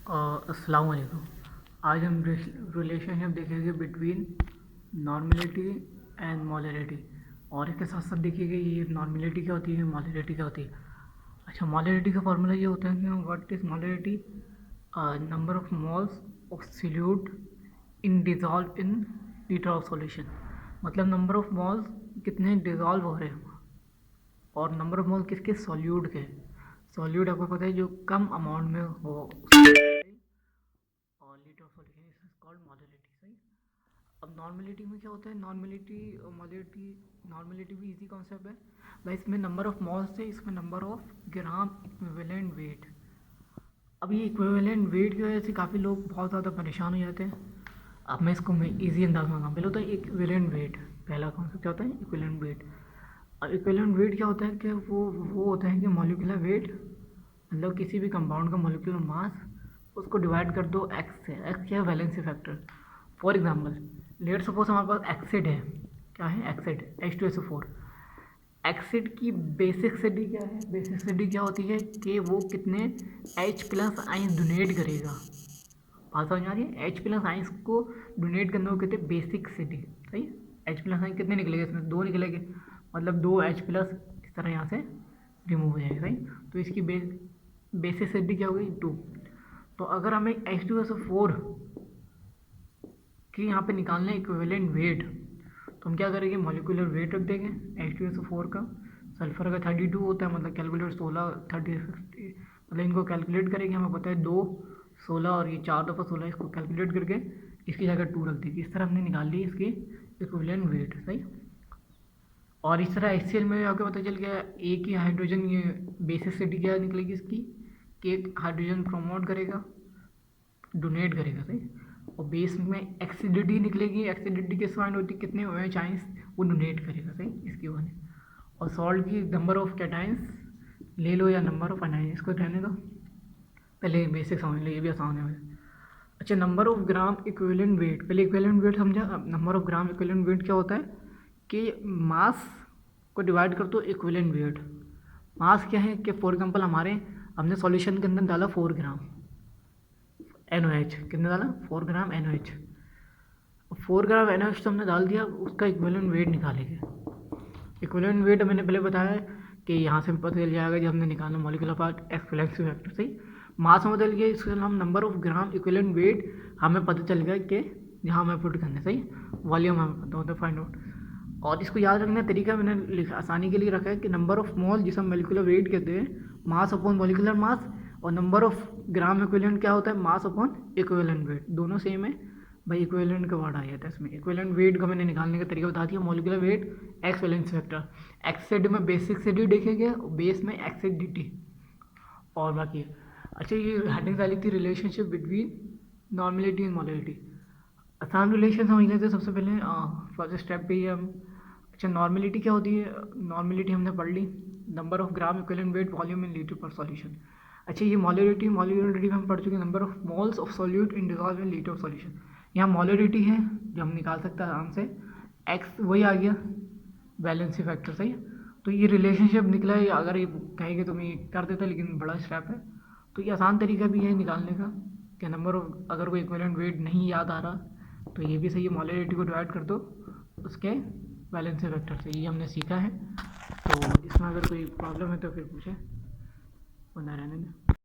अस्सलाम वालेकुम। आज हम रिलेशनशिप देखेंगे बिटवीन नॉर्मेलिटी एंड मोलरिटी, और इसके साथ साथ देखिएगा ये नॉर्मेलिटी क्या होती है, मोलरिटी क्या होती है। अच्छा, मोलरिटी का फार्मूला ये होता है कि what is molarity, number of moles of solute in dissolve in litre of solution. मतलब नंबर ऑफ मोल्स कितने डिज़ोल्व हो रहे हैं और नंबर ऑफ मोल किसके, सॉल्यूट के। सॉल्यूट आपको पता है जो कम अमाउंट में हो, और litre of solution is called molarity. सही। अब नॉर्मेलिटी में क्या होता है, नॉर्मेलिटी भी इजी कॉन्सेप्ट है भाई। इसमें नंबर ऑफ मॉल्स है, इसमें number of gram equivalent wait. अब ये इक्विवेलेंट वेट की वजह से काफ़ी लोग बहुत ज़्यादा परेशान हो जाते हैं। अब मैं इसको ईजी अंदाज में पहले होता है इक्विवेलेंट वेट। पहला कॉन्सेप्ट क्या होता है, इक्विवेलेंट वेट। अब इक्विवेलेंट वेट क्या होता है कि वो होता है कि मॉलिक्यूलर वेट, मतलब किसी भी कंपाउंड का मॉलिक्यूलर मास, उसको डिवाइड कर दो एक्स से। एक्स क्या है, valency factor. For example let suppose हमारे पास एक्सिड है, क्या है एक्सिड, H2SO4। एक्सिड की बेसिक सिटी क्या है, बेसिक सिटी क्या होती है कि वो कितने H+ आइंस डोनेट करेगा। बात समझ आ रही है, H+ आइंस को डोनेट करने को कहते हैं बेसिक सिटी। सही। H+ आइंस कितने निकलेंगे, इसमें 2 निकलेंगे, मतलब 2 H+ इस तरह यहाँ से रिमूव हो जाएगा। सही। तो इसकी बेसिक सिटी क्या होगी, 2। तो अगर हमें H2SO4 कि यहाँ पे निकालना है इक्विवेलेंट वेट, तो हम क्या करेंगे, मॉलिक्यूलर वेट रख देंगे H2SO4 का। सल्फर का 32 होता है, मतलब कैलकुलेट 16 30 60, मतलब इनको कैलकुलेट करेंगे। हमें पता है 2 16 और ये 4 दफ़ा 16, इसको कैलकुलेट करके इसकी जगह 2 रख देंगे। इस तरह हमने निकाल ली इसकी इक्विवेलेंट वेट। सही। और इस तरह HCl में आपको पता चल गया एक ही हाइड्रोजन, ये बेसिस सिटी क्या निकलेगी इसकी, कि एक हाइड्रोजन प्रमोट करेगा, डोनेट करेगा। सही। और बेस में एक्सिडिटी निकलेगी, एक्सिडिटी किस फाइंड होती है, कितने OH आइंस वो डोनेट करेगा। सही। इसकी वन। और सॉल्ट की नंबर ऑफ कैटाइंस ले लो या नंबर ऑफ अनाइन, इसको रहने दो, पहले बेसिक समझ लो, ये भी आसान है। अच्छा, number of gram equivalent wait, पहले इक्विवेलेंट वेट समझा। अब number of gram equivalent wait क्या होता है कि मास को डिवाइड कर दो इक्विवेलेंट वेट। मास क्या है कि फॉर एग्जांपल हमने सॉल्यूशन के अंदर डाला 4 ग्राम NaOH, कितने डाला, 4 ग्राम NaOH। 4 ग्राम NaOH तो हमने डाल दिया, उसका इक्विवेलेंट वेट निकालेंगे। इक्विवेलेंट वेट मैंने पहले बताया कि यहाँ से पता चल जाएगा जब हमने निकालना मॉलिक्यूलर पार्ट एक्सपेलेंसी फैक्टर। सही। मास में बदल गया, इसके हम number of gram equivalent wait हमें पता चल गया कि यहाँ हमें पुट करना है। सही। वॉल्यूम हमें पता होता है, फाइंड आउट। और इसको याद रखने का तरीका मैंने लिखा आसानी के लिए रखा है कि नंबर ऑफ मोल जिसे हम मॉलिक्यूलर वेट कहते हैं, मास अपॉन मॉलिक्यूलर मास, और नंबर ऑफ ग्राम इक्विवेलेंट क्या होता है, मास अपॉन इक्विवेलेंट वेट। दोनों सेम है भाई, इक्विवेलेंट का वर्ड आ जाता है इसमें। इक्विवेलेंट वेट का मैंने निकालने का तरीका बता दिया, molecular weight x valence factor. Acid में बेसिक सिटी देखेंगे, बेस में एक्सिडिटी, और बाकी। अच्छा, ये हेडिंग डाली थी relationship between normality and molarity. आसान रिलेशन समझ लेते हैं सबसे पहले, फर्स्ट स्टेप पे ही हम। अच्छा, नॉर्मेलिटी क्या होती है, नॉर्मेलिटी हमने पढ़ ली, number of gram equivalent weight volume in litre per solution. अच्छा, ये मोलरिटी में हम पढ़ चुके हैं, number of moles of solute in dissolve in litre of solution. यहाँ मोलरिटी है जो हम निकाल सकते हैं आराम से, एक्स वही आ गया वैलेंसी फैक्टर। सही। तो ये रिलेशनशिप निकला है, अगर ये कहेंगे तो मैं कर देता, लेकिन बड़ा स्टेप है। तो ये आसान तरीका भी है निकालने का कि नंबर ऑफ, अगर कोई इक्विवेलेंट वेट नहीं याद आ रहा तो ये भी सही है, मोलरिटी को डिवाइड कर दो उसके वैलेंसी फैक्टर से। ये हमने सीखा है। तो इसमें अगर कोई प्रॉब्लम है तो फिर पूछे, वरना रहने दें।